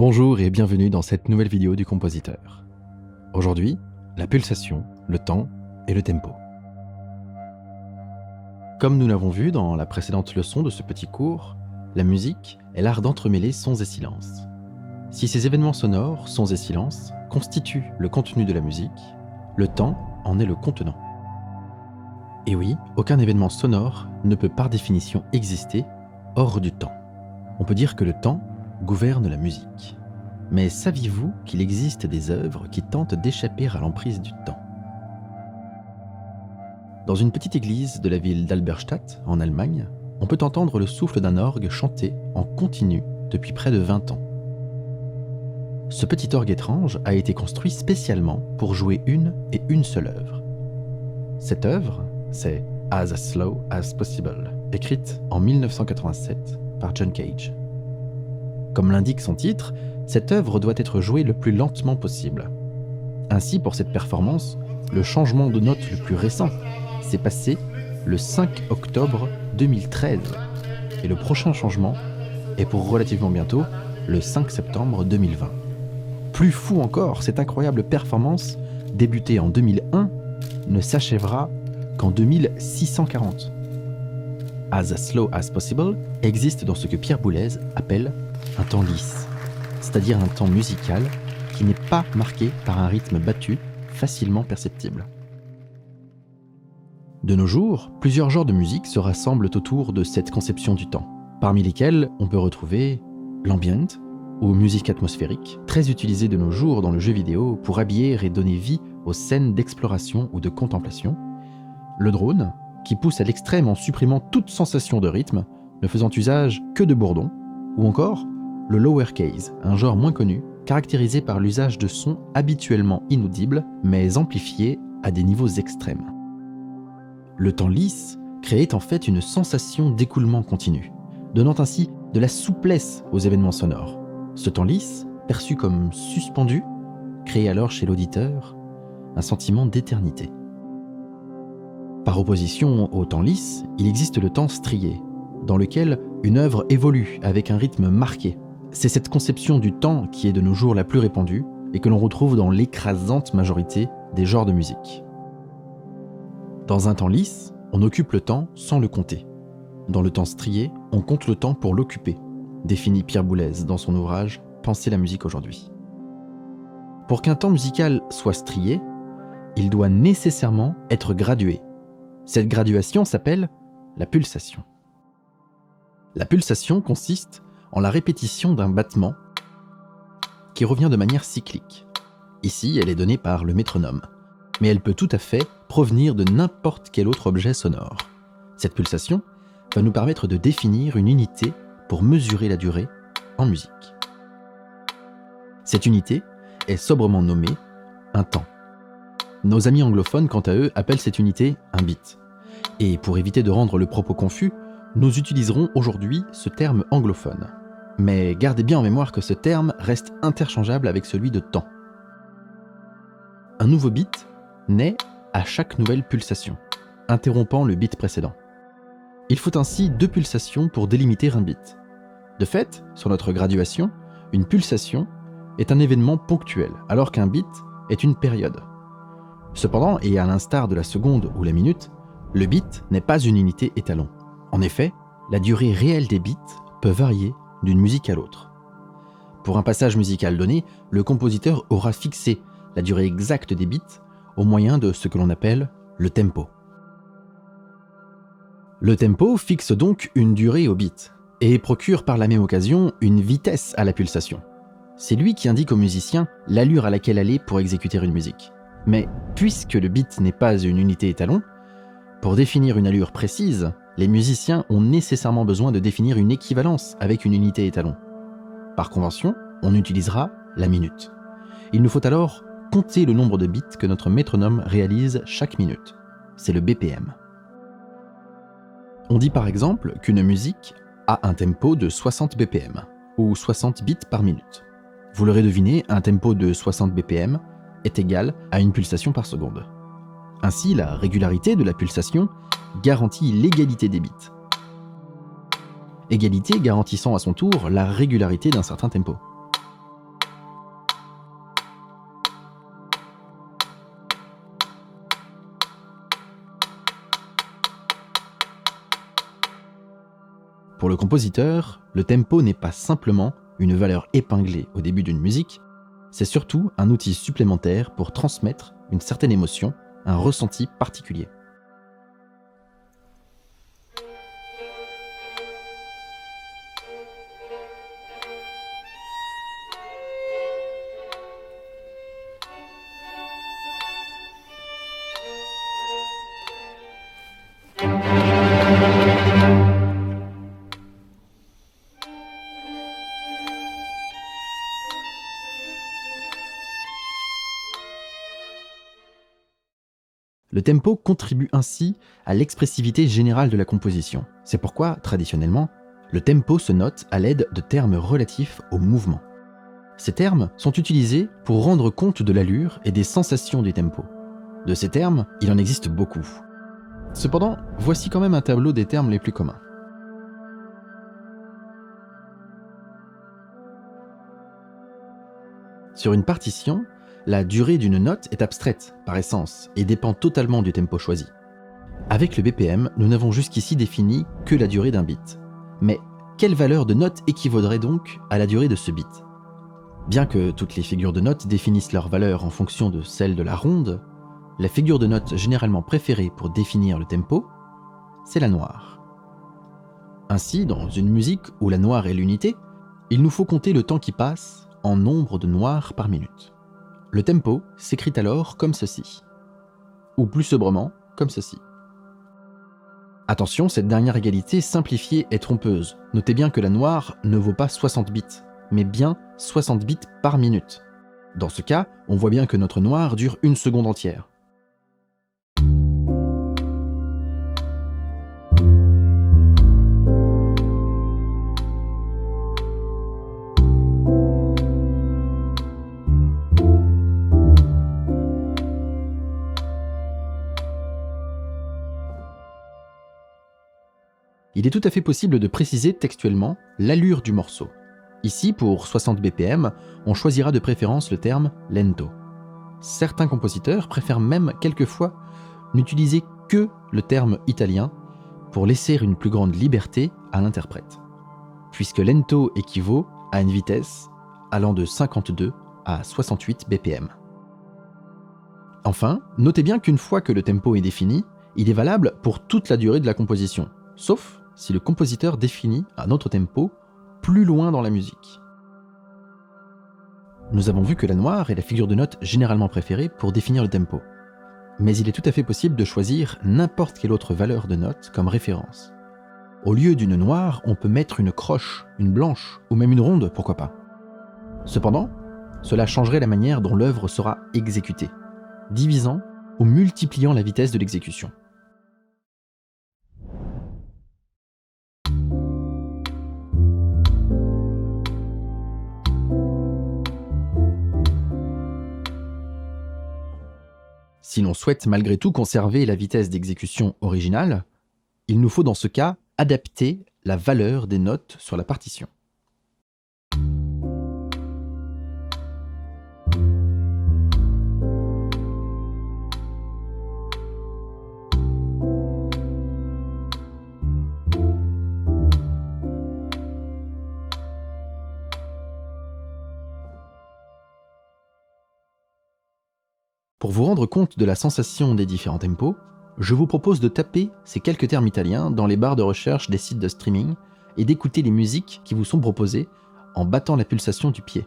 Bonjour et bienvenue dans cette nouvelle vidéo du compositeur. Aujourd'hui, la pulsation, le temps et le tempo. Comme nous l'avons vu dans la précédente leçon de ce petit cours, la musique est l'art d'entremêler sons et silences. Si ces événements sonores, sons et silences, constituent le contenu de la musique, le temps en est le contenant. Et oui, aucun événement sonore ne peut par définition exister hors du temps. On peut dire que le temps gouverne la musique. Mais saviez-vous qu'il existe des œuvres qui tentent d'échapper à l'emprise du temps? Dans une petite église de la ville d'Alberstadt, en Allemagne, on peut entendre le souffle d'un orgue chanter en continu depuis près de 20 ans. Ce petit orgue étrange a été construit spécialement pour jouer une seule œuvre. Cette œuvre, c'est As Slow as Possible, écrite en 1987 par John Cage. Comme l'indique son titre, cette œuvre doit être jouée le plus lentement possible. Ainsi, pour cette performance, le changement de note le plus récent s'est passé le 5 octobre 2013. Et le prochain changement est pour relativement bientôt, le 5 septembre 2020. Plus fou encore, cette incroyable performance, débutée en 2001, ne s'achèvera qu'en 2640. As Slow as Possible existe dans ce que Pierre Boulez appelle un temps lisse, c'est-à-dire un temps musical qui n'est pas marqué par un rythme battu, facilement perceptible. De nos jours, plusieurs genres de musique se rassemblent autour de cette conception du temps, parmi lesquels on peut retrouver l'ambient, ou musique atmosphérique, très utilisée de nos jours dans le jeu vidéo pour habiller et donner vie aux scènes d'exploration ou de contemplation, le drone, qui pousse à l'extrême en supprimant toute sensation de rythme, ne faisant usage que de bourdons, ou encore le lowercase, un genre moins connu, caractérisé par l'usage de sons habituellement inaudibles, mais amplifiés à des niveaux extrêmes. Le temps lisse créait en fait une sensation d'écoulement continu, donnant ainsi de la souplesse aux événements sonores. Ce temps lisse, perçu comme suspendu, créait alors chez l'auditeur un sentiment d'éternité. Par opposition au temps lisse, il existe le temps strié, dans lequel une œuvre évolue avec un rythme marqué. C'est cette conception du temps qui est de nos jours la plus répandue et que l'on retrouve dans l'écrasante majorité des genres de musique. Dans un temps lisse, on occupe le temps sans le compter. Dans le temps strié, on compte le temps pour l'occuper, définit Pierre Boulez dans son ouvrage « Penser la musique aujourd'hui ». Pour qu'un temps musical soit strié, il doit nécessairement être gradué. Cette graduation s'appelle la pulsation. La pulsation consiste en la répétition d'un battement qui revient de manière cyclique. Ici, elle est donnée par le métronome, mais elle peut tout à fait provenir de n'importe quel autre objet sonore. Cette pulsation va nous permettre de définir une unité pour mesurer la durée en musique. Cette unité est sobrement nommée un temps. Nos amis anglophones, quant à eux, appellent cette unité un beat. Et pour éviter de rendre le propos confus, nous utiliserons aujourd'hui ce terme anglophone. Mais gardez bien en mémoire que ce terme reste interchangeable avec celui de temps. Un nouveau beat naît à chaque nouvelle pulsation, interrompant le beat précédent. Il faut ainsi 2 pulsations pour délimiter un beat. De fait, sur notre graduation, une pulsation est un événement ponctuel, alors qu'un beat est une période. Cependant, et à l'instar de la seconde ou la minute, le beat n'est pas une unité étalon. En effet, la durée réelle des beats peut varier d'une musique à l'autre. Pour un passage musical donné, le compositeur aura fixé la durée exacte des beats au moyen de ce que l'on appelle le tempo. Le tempo fixe donc une durée au beat et procure par la même occasion une vitesse à la pulsation. C'est lui qui indique au musicien l'allure à laquelle aller pour exécuter une musique. Mais puisque le beat n'est pas une unité étalon, pour définir une allure précise, les musiciens ont nécessairement besoin de définir une équivalence avec une unité étalon. Par convention, on utilisera la minute. Il nous faut alors compter le nombre de bits que notre métronome réalise chaque minute. C'est le BPM. On dit par exemple qu'une musique a un tempo de 60 BPM, ou 60 bits par minute. Vous l'aurez deviné, un tempo de 60 BPM est égal à une pulsation par seconde. Ainsi, la régularité de la pulsation garantit l'égalité des bits. Égalité garantissant à son tour la régularité d'un certain tempo. Pour le compositeur, le tempo n'est pas simplement une valeur épinglée au début d'une musique, c'est surtout un outil supplémentaire pour transmettre une certaine émotion, un ressenti particulier. Le tempo contribue ainsi à l'expressivité générale de la composition. C'est pourquoi, traditionnellement, le tempo se note à l'aide de termes relatifs au mouvement. Ces termes sont utilisés pour rendre compte de l'allure et des sensations du tempo. De ces termes, il en existe beaucoup. Cependant, voici quand même un tableau des termes les plus communs. Sur une partition, la durée d'une note est abstraite, par essence, et dépend totalement du tempo choisi. Avec le BPM, nous n'avons jusqu'ici défini que la durée d'un beat. Mais quelle valeur de note équivaudrait donc à la durée de ce beat ? Bien que toutes les figures de notes définissent leur valeur en fonction de celle de la ronde, la figure de note généralement préférée pour définir le tempo, c'est la noire. Ainsi, dans une musique où la noire est l'unité, il nous faut compter le temps qui passe en nombre de noirs par minute. Le tempo s'écrit alors comme ceci, ou plus sobrement comme ceci. Attention, cette dernière égalité simplifiée est trompeuse. Notez bien que la noire ne vaut pas 60 bits, mais bien 60 bits par minute. Dans ce cas, on voit bien que notre noire dure 1 seconde entière. Il est tout à fait possible de préciser textuellement l'allure du morceau. Ici, pour 60 BPM, on choisira de préférence le terme lento. Certains compositeurs préfèrent même quelquefois n'utiliser que le terme italien pour laisser une plus grande liberté à l'interprète, puisque lento équivaut à une vitesse allant de 52 à 68 BPM. Enfin, notez bien qu'une fois que le tempo est défini, il est valable pour toute la durée de la composition, sauf si le compositeur définit un autre tempo plus loin dans la musique. Nous avons vu que la noire est la figure de note généralement préférée pour définir le tempo. Mais il est tout à fait possible de choisir n'importe quelle autre valeur de note comme référence. Au lieu d'une noire, on peut mettre une croche, une blanche, ou même une ronde, pourquoi pas. Cependant, cela changerait la manière dont l'œuvre sera exécutée, divisant ou multipliant la vitesse de l'exécution. Si l'on souhaite malgré tout conserver la vitesse d'exécution originale, il nous faut dans ce cas adapter la valeur des notes sur la partition. Pour vous rendre compte de la sensation des différents tempos, je vous propose de taper ces quelques termes italiens dans les barres de recherche des sites de streaming et d'écouter les musiques qui vous sont proposées en battant la pulsation du pied.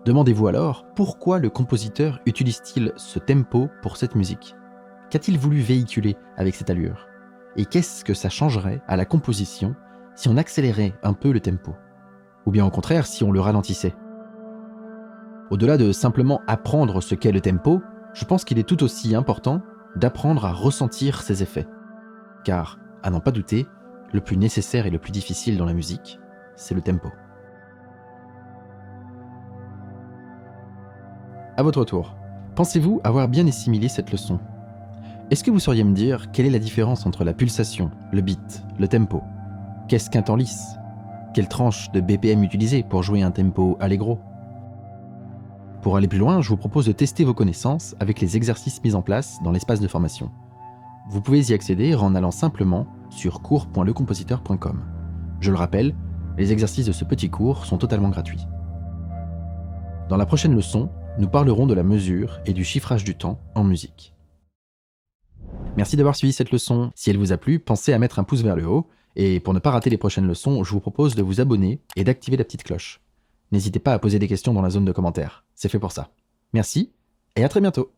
Demandez-vous alors pourquoi le compositeur utilise-t-il ce tempo pour cette musique ? Qu'a-t-il voulu véhiculer avec cette allure ? Et qu'est-ce que ça changerait à la composition si on accélérait un peu le tempo ? Ou bien au contraire si on le ralentissait ? Au-delà de simplement apprendre ce qu'est le tempo, je pense qu'il est tout aussi important d'apprendre à ressentir ces effets. Car, à n'en pas douter, le plus nécessaire et le plus difficile dans la musique, c'est le tempo. À votre tour, pensez-vous avoir bien assimilé cette leçon ? Est-ce que vous sauriez me dire quelle est la différence entre la pulsation, le beat, le tempo ? Qu'est-ce qu'un temps lisse ? Quelle tranche de BPM utiliser pour jouer un tempo allegro ? Pour aller plus loin, je vous propose de tester vos connaissances avec les exercices mis en place dans l'espace de formation. Vous pouvez y accéder en allant simplement sur cours.lecompositeur.com. Je le rappelle, les exercices de ce petit cours sont totalement gratuits. Dans la prochaine leçon, nous parlerons de la mesure et du chiffrage du temps en musique. Merci d'avoir suivi cette leçon. Si elle vous a plu, pensez à mettre un pouce vers le haut. Et pour ne pas rater les prochaines leçons, je vous propose de vous abonner et d'activer la petite cloche. N'hésitez pas à poser des questions dans la zone de commentaires. C'est fait pour ça. Merci et à très bientôt.